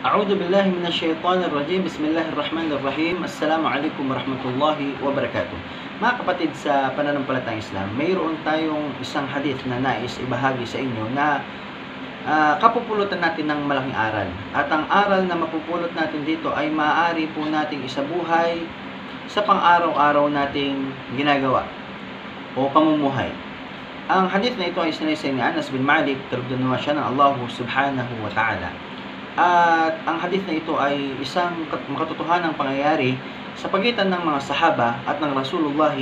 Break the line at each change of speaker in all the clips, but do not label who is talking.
A'udzu billahi minasyaitonir rajim. Bismillahirrahmanirrahim. Assalamualaikum warahmatullahi wabarakatuh. Mga kapatid sa pananampalatayang Islam, mayroon tayong isang hadith na nais ibahagi sa inyo na kapupulutan natin ng malaking aral. At ang aral na mapupulot natin dito ay maaari po nating isabuhay sa pang-araw-araw nating ginagawa o pamumuhay. Ang hadith na ito ay sinaysay ni Anas bin Malik, tarugdan siya ng Allah subhanahu wa ta'ala. At ang hadith na ito ay isang makatotohanang pangyayari sa pagitan ng mga sahaba at ng Rasulullah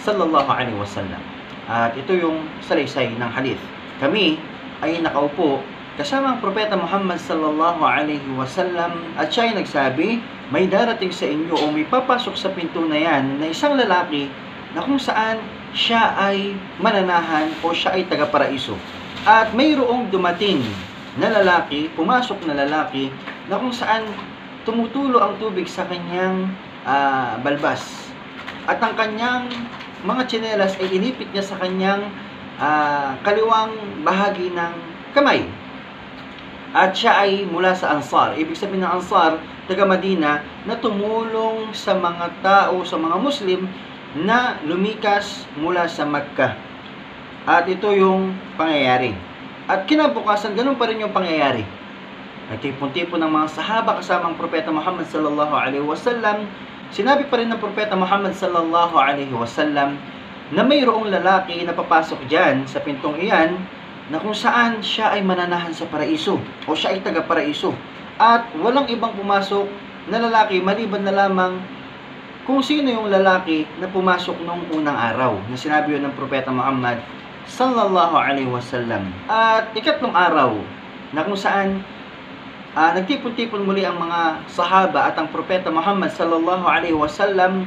sallallahu alaihi wasallam. At ito yung salaysay ng hadith. Kami ay nakaupo kasama ang Propeta Muhammad sallallahu alaihi wasallam at siya ay nagsabi, may darating sa inyo o may papasok sa pinto na yan na isang lalaki na kung saan siya ay mananahan o siya ay taga-paraiso. At mayroong dumating na lalaki, pumasok na lalaki na kung saan tumutulo ang tubig sa kanyang balbas. At ang kanyang mga tsinelas ay inipit niya sa kanyang kaliwang bahagi ng kamay. At siya ay mula sa Ansar. Ibig sabihin ng Ansar, taga Madina, na tumulong sa mga tao, sa mga Muslim na lumikas mula sa Makkah. At ito yung pangyayari. At kinabukasan, ganun pa rin yung pangyayari. Nagtipon-tipon ng mga sahaba kasama ang Propeta Muhammad sallallahu alaihi wasallam. Sinabi pa rin ng Propeta Muhammad sallallahu alaihi wasallam na mayroong lalaki na papasok dyan sa pintong iyan na kung saan siya ay mananahan sa paraiso o siya ay taga-paraiso. At walang ibang pumasok na lalaki maliban na lamang kung sino yung lalaki na pumasok nung unang araw na sinabi yun ng Propeta Muhammad sallallahu alaihi wasallam. At ikatlong araw na kung saan nagtipon-tipon muli ang mga sahaba at ang Propeta Muhammad sallallahu alaihi wasallam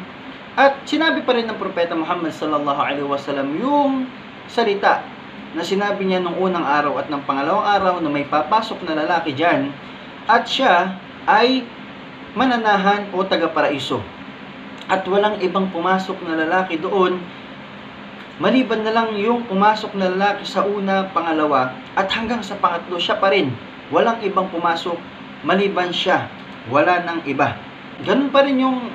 at sinabi pa rin ng Propeta Muhammad sallallahu alaihi wasallam yung salita na sinabi niya nung unang araw at ng pangalawang araw na may papasok na lalaki dyan at siya ay mananahan o taga-paraiso. At walang ibang pumasok na lalaki doon maliban na lang yung pumasok na lalaki sa una, pangalawa, at hanggang sa pangatlo, siya pa rin. Walang ibang pumasok, maliban siya. Wala nang iba. Ganun pa rin yung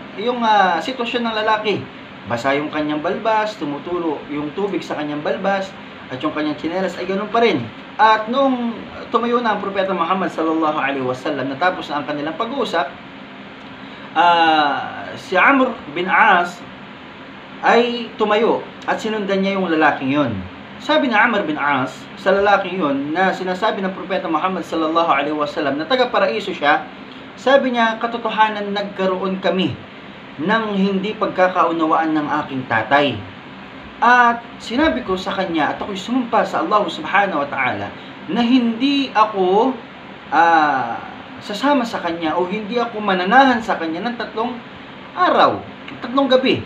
sitwasyon ng lalaki. Basa yung kanyang balbas, tumutulo yung tubig sa kanyang balbas, at yung kanyang tsinelas ay ganun pa rin. At nung tumayo na ang Propeta Muhammad sallallahu alaihi wasallam, natapos na ang kanilang pag-uusap, si Amr bin As ay tumayo at sinundan niya yung lalaking yon. Sabi ni Amr bin As sa lalaking yon na sinasabi ng Propeta Muhammad sallallahu alaihi wasallam na taga-paraiso siya, sabi niya, katotohanan nagkaroon kami ng hindi pagkakaunawaan ng aking tatay. At sinabi ko sa kanya at ako'y sumumpa sa Allah subhanahu wa ta'ala na hindi ako sasama sa kanya o hindi ako mananahan sa kanya ng 3 araw, 3 gabi.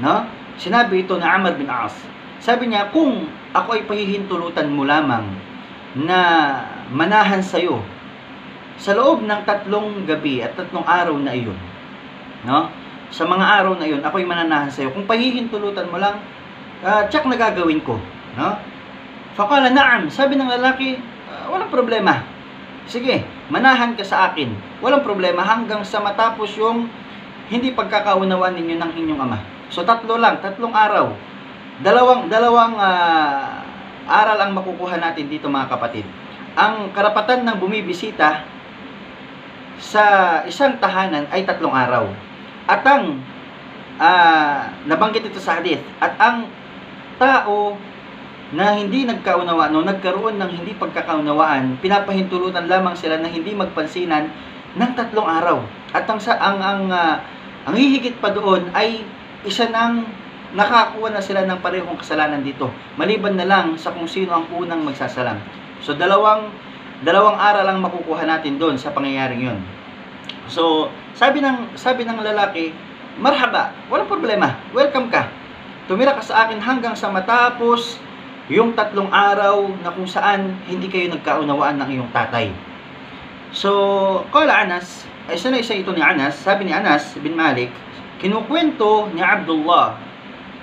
No? Sinabi ito na Amr bin As. Sabi niya, kung ako ay pahihintulutan mo lamang na manahan sa'yo sa loob ng 3 gabi at 3 araw na iyon, no? Sa mga araw na iyon, ako ay mananahan sa'yo. Kung pahihintulutan mo lang, tsak na gagawin ko. No? Faqala na'am. Sabi ng lalaki, walang problema. Sige, manahan ka sa akin. Walang problema hanggang sa matapos yung hindi pagkakaunawaan ninyo ng inyong ama. So 3 lang, 3 araw. Dalawang aral ang makukuha natin dito mga kapatid. Ang karapatan ng bumibisita sa isang tahanan ay 3 araw. At ang nabanggit ito sa hadith, at ang tao na hindi nagkaunawaan o nagkaroon ng hindi pagkakaunawaan, pinapahintulutan lamang sila na hindi magpansinan ng 3 araw. At ang hihigit pa doon ay isa nang nakakuha na sila ng parehong kasalanan dito. Maliban na lang sa kung sino ang unang magsasalam. So dalawang aral ang makukuha natin doon sa pangyayaring yon. So sabi ng lalaki, marhaba, walang problema, welcome ka. Tumira ka sa akin hanggang sa matapos yung 3 araw na kung saan hindi kayo nagkaunawaan ng iyong tatay. So qala Anas, ay isa ito ni Anas, sabi ni Anas bin Malik, kinukwento ni Abdullah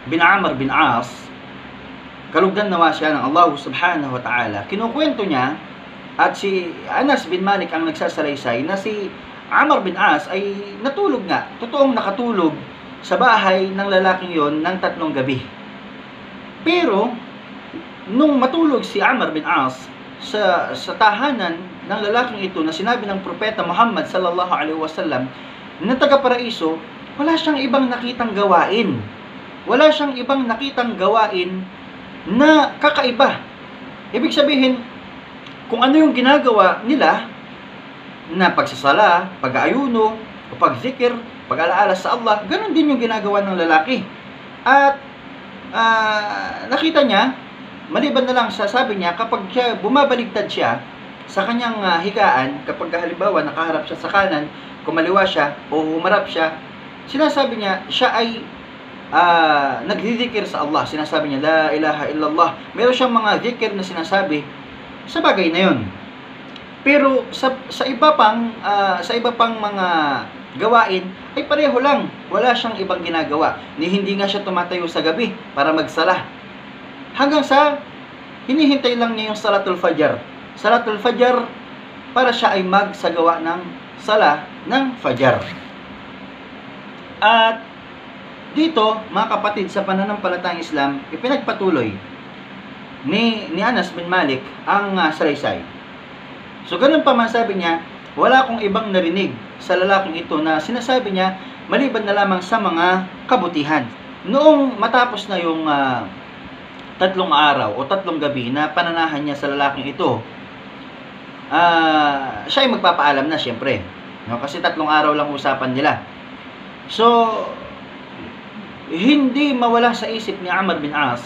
bin Amr bin As, kalugdan nawa siya ng Allah subhanahu wa ta'ala, kinukwento niya At si Anas bin Malik ang nagsasalaysay na si Amr bin As ay natulog nga, totoong nakatulog sa bahay ng lalaking yon ng 3 gabi. Pero nung matulog si Amr bin As sa tahanan ng lalaking ito na sinabi ng propeta Muhammad sallallahu alaihi wasallam na taga-paraiso, wala siyang ibang nakitang gawain. Wala siyang ibang nakitang gawain na kakaiba. Ibig sabihin, kung ano yung ginagawa nila na pagsasala, pag-aayuno, o pagzikir, pag-alaala sa Allah, ganun din yung ginagawa ng lalaki. At nakita niya, maliban na lang sa sabi niya, kapag siya bumabaligtad siya sa kanyang higaan, kapag halimbawa nakaharap siya sa kanan, kumaliwa siya o humarap siya, sinasabi niya, siya ay nagzikir sa Allah. Sinasabi niya, la ilaha illallah. Meron siyang mga zikir na sinasabi sa bagay na yun. Pero sa iba pang mga gawain ay pareho lang. Wala siyang ibang ginagawa. Hindi nga siya tumatayo sa gabi para magsala. Hanggang sa hinihintay lang niya yung Salatul Fajr. Salatul Fajr para siya ay magsagawa ng sala ng Fajr. At dito, mga kapatid, sa pananampalatayang Islam, ipinagpatuloy ni Anas bin Malik ang salaysay. So ganun pa man, sabi niya, wala akong ibang narinig sa lalaking ito na sinasabi niya maliban na lamang sa mga kabutihan. Noong matapos na yung 3 araw o 3 gabi na pananahan niya sa lalaking ito, siya ay magpapaalam na siyempre, no? Kasi 3 araw lang usapan nila. So hindi mawala sa isip ni Amr bin As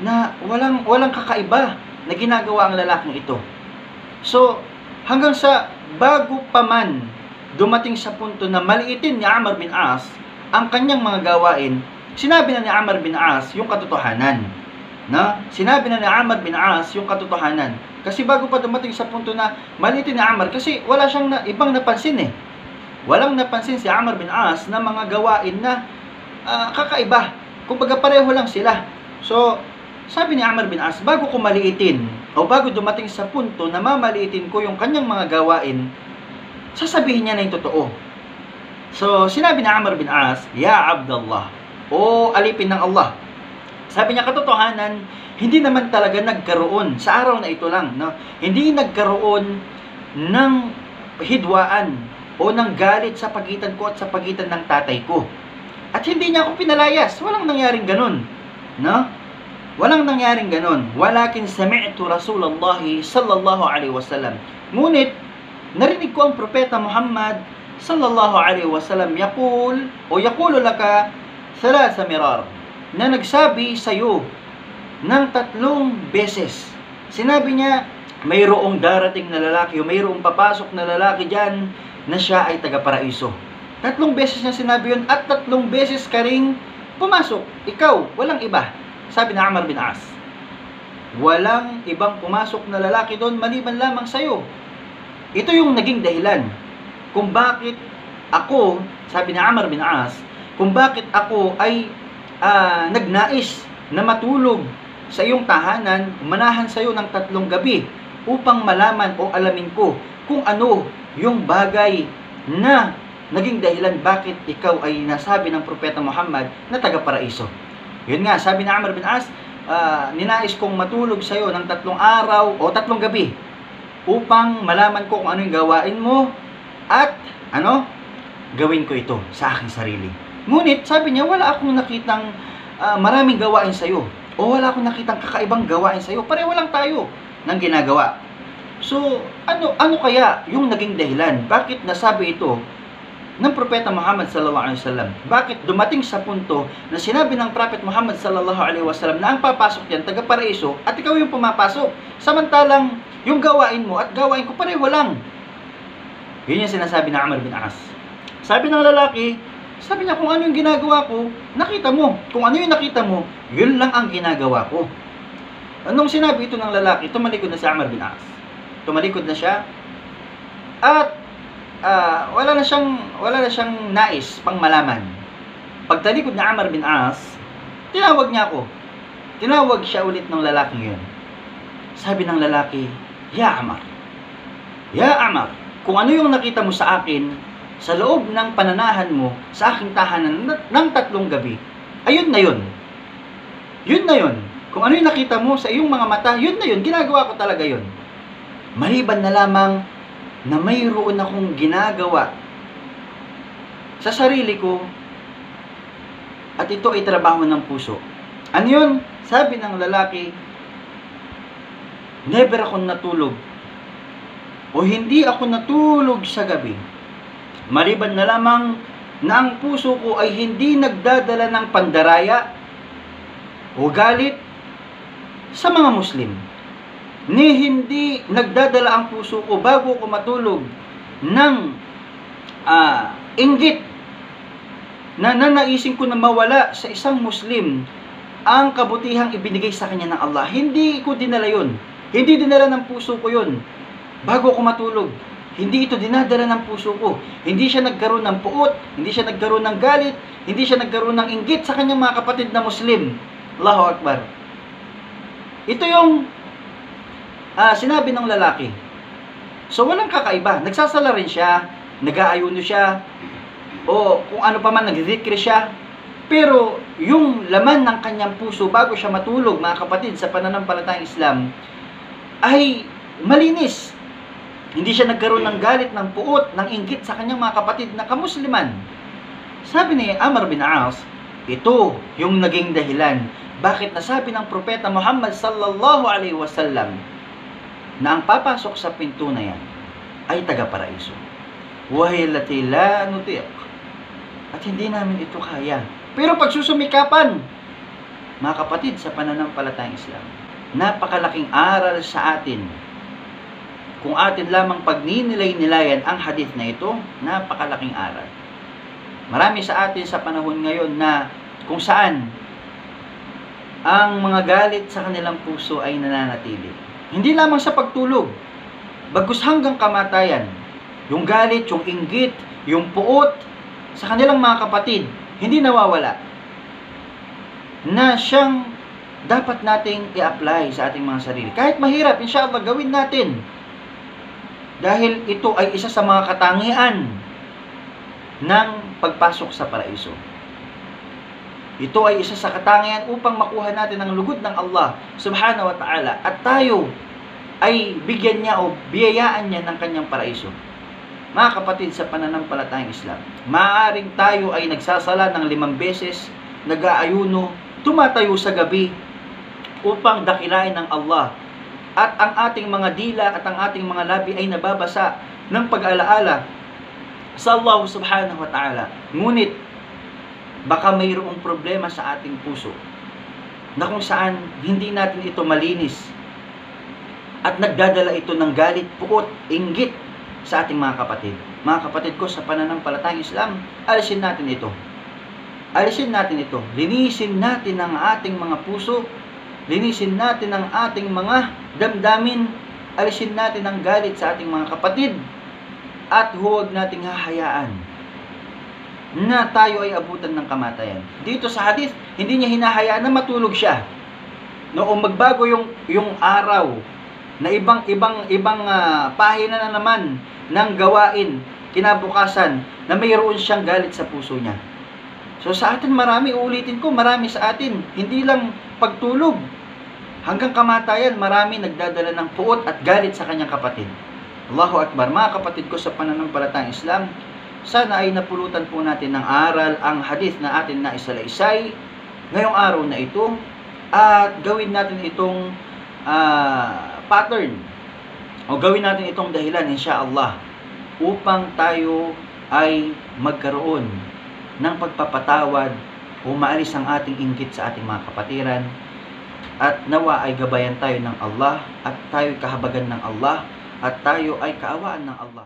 na walang kakaiba na ginagawa ang lalaking ito. So, hanggang sa bago pa man dumating sa punto na maliitin ni Amr bin As ang kanyang mga gawain, sinabi na ni Amr bin As yung katotohanan. Sinabi na ni Amr bin As yung katotohanan. Kasi bago pa dumating sa punto na maliitin ni Amr, kasi wala siyang ibang napansin eh. Walang napansin si Amr bin As na mga gawain na kakaiba. Kumbaga pareho lang sila. So, sabi ni Amr bin As, bago ko maliitin, o bago dumating sa punto na mamaliitin ko yung kanyang mga gawain, sasabihin niya na yung totoo. So, sinabi ni Amr bin As, Ya Abdullah, o alipin ng Allah. Sabi niya, katotohanan, hindi naman talaga nagkaroon, sa araw na ito lang, no? Hindi nagkaroon ng hidwaan o ng galit sa pagitan ko at sa pagitan ng tatay ko. At hindi niya ako pinalayas. Walang nangyaring ganun, no? Walang nangyaring ganun. Walakin sami'tu Rasulullah sallallahu alaihi wasallam. Ngunit narinig ko ang propeta Muhammad sallallahu alaihi wasallam yaqulu laka 3 mirar, na nagsabi sa iyo ng 3 beses. Sinabi niya, mayroong darating na lalaki o mayroong papasok na lalaki diyan na siya ay taga-paraiso. 3 beses niya sinabi yun, at 3 beses ka ring pumasok. Ikaw, walang iba. Sabi na Amr bin As, walang ibang pumasok na lalaki doon maliban lamang sa'yo. Ito yung naging dahilan kung bakit ako, sabi ni Amr bin As, kung bakit ako ay nagnais na matulog sa iyong tahanan, manahan sa iyo ng 3 gabi upang malaman o alamin ko kung ano yung bagay na naging dahilan bakit ikaw ay nasabi ng propeta Muhammad na taga-paraiso. Yun nga, sabi ni Amr bin As, ninais kong matulog sa iyo ng 3 araw o 3 gabi upang malaman ko kung ano yung gawain mo at gawin ko ito sa aking sarili. Ngunit, sabi niya, wala akong nakitang maraming gawain sa iyo o wala akong nakitang kakaibang gawain sa iyo. Pareho lang tayo ng ginagawa. So, ano kaya yung naging dahilan? Bakit nasabi ito ng propeta Muhammad sallallahu alaihi wasallam? Bakit dumating sa punto na sinabi ng prophet Muhammad sallallahu alaihi wasallam na ang papasok diyan taga-paraiso at ikaw yung pumapasok, samantalang yung gawain mo at gawain ko pareho lang? Yun yung sinasabi ng Amr bin As. Sabi ng lalaki, sabi niya, kung ano yung ginagawa ko, nakita mo. Kung ano yung nakita mo, yun lang ang ginagawa ko. Anong sinabi ito ng lalaki, tumalikod na si Amr bin As. Tumalikod na siya at wala na siyang nais pang malaman. Pagtalikod ni Amr bin As, tinawag niya ako. Tinawag siya ulit ng lalaking yun. Sabi ng lalaki, Ya Amr, Ya Amar, kung ano yung nakita mo sa akin sa loob ng pananahan mo sa aking tahanan ng 3 gabi, ayun na yun. Yun na yun. Kung ano yung nakita mo sa iyong mga mata, yun na yun. Ginagawa ko talaga yun. Maliban na lamang na mayroon akong ginagawa sa sarili ko at ito ay trabaho ng puso. Ano yun? Sabi ng lalaki, never akong natulog o hindi ako natulog sa gabi. Maliban na lamang na ang puso ko ay hindi nagdadala ng pandaraya o galit sa mga Muslim. Ni hindi nagdadala ang puso ko bago ko matulog ng inggit na nanaisin ko na mawala sa isang Muslim ang kabutihang ibinigay sa kanya ng Allah. Hindi ko dinala yun. Hindi dinala ng puso ko yun bago ko matulog. Hindi ito dinadala ng puso ko. Hindi siya nagkaroon ng puot, hindi siya nagkaroon ng galit, hindi siya nagkaroon ng inggit sa kanyang mga kapatid na Muslim. Allahu Akbar. Ito yung sinabi ng lalaki. So walang kakaiba. Nagsasala rin siya, nag-aayuno siya, o kung ano pa man, nagzikri siya. Pero yung laman ng kanyang puso bago siya matulog, mga kapatid, sa pananampalatayang Islam, ay malinis. Hindi siya nagkaroon ng galit, ng puot, ng inggit sa kanyang mga kapatid na kamusliman. Sabi ni Amr bin As, ito yung naging dahilan bakit nasabi ng propeta Muhammad sallallahu alaihi wasallam na ang papasok sa pinto na yan ay taga-paraiso. Wahilati la nutiq. At hindi namin ito kaya. Pero pagsusumikapan, mga kapatid, sa pananampalatayang Islam, napakalaking aral sa atin. Kung atin lamang pagninilay-nilayan ang hadith na ito, napakalaking aral. Marami sa atin sa panahon ngayon na kung saan ang mga galit sa kanilang puso ay nananatili. Hindi lamang sa pagtulog, bagkus hanggang kamatayan. Yung galit, yung inggit, yung puot sa kanilang mga kapatid, hindi nawawala. Na siyang dapat nating i-apply sa ating mga sarili. Kahit mahirap, inshallah, gawin natin. Dahil ito ay isa sa mga katangian ng pagpasok sa paraiso. Ito ay isa sa katangian upang makuha natin ang lugod ng Allah subhanahu wa ta'ala. At tayo ay bigyan niya o biyayaan niya ng kanyang paraiso. Mga kapatid, sa pananampalatayang Islam, maaaring tayo ay nagsasala ng 5 beses, nag-aayuno, tumatayo sa gabi upang dakilain ng Allah. At ang ating mga dila at ang ating mga labi ay nababasa ng pag-alaala sa Allah subhanahu wa ta'ala. Ngunit, baka mayroong problema sa ating puso na kung saan hindi natin ito malinis at nagdadala ito ng galit, puot, inggit sa ating mga kapatid. Mga kapatid ko, sa pananampalatayang Islam, alisin natin ito. Alisin natin ito. Linisin natin ang ating mga puso. Linisin natin ang ating mga damdamin. Alisin natin ang galit sa ating mga kapatid. At huwag nating hahayaan na tayo ay abutan ng kamatayan. Dito sa hadith, hindi niya hinahayaan na matulog siya. Noong magbago yung araw, na ibang pahina na naman ng gawain, kinabukasan, na mayroon siyang galit sa puso niya. So sa atin marami, uulitin ko, marami sa atin, hindi lang pagtulog, hanggang kamatayan, marami nagdadala ng puot at galit sa kanyang kapatid. Allahu Akbar. Mga kapatid ko sa pananampalatayang Islam, sana ay napulutan po natin ng aral ang hadith na atin na isalaysay ngayong araw na ito, at gawin natin itong pattern, o gawin natin itong dahilan, insyaAllah, upang tayo ay magkaroon ng pagpapatawad o maalis ang ating inggit sa ating mga kapatiran, at nawa ay gabayan tayo ng Allah, at tayo kahabagan ng Allah, at tayo ay kaawaan ng Allah.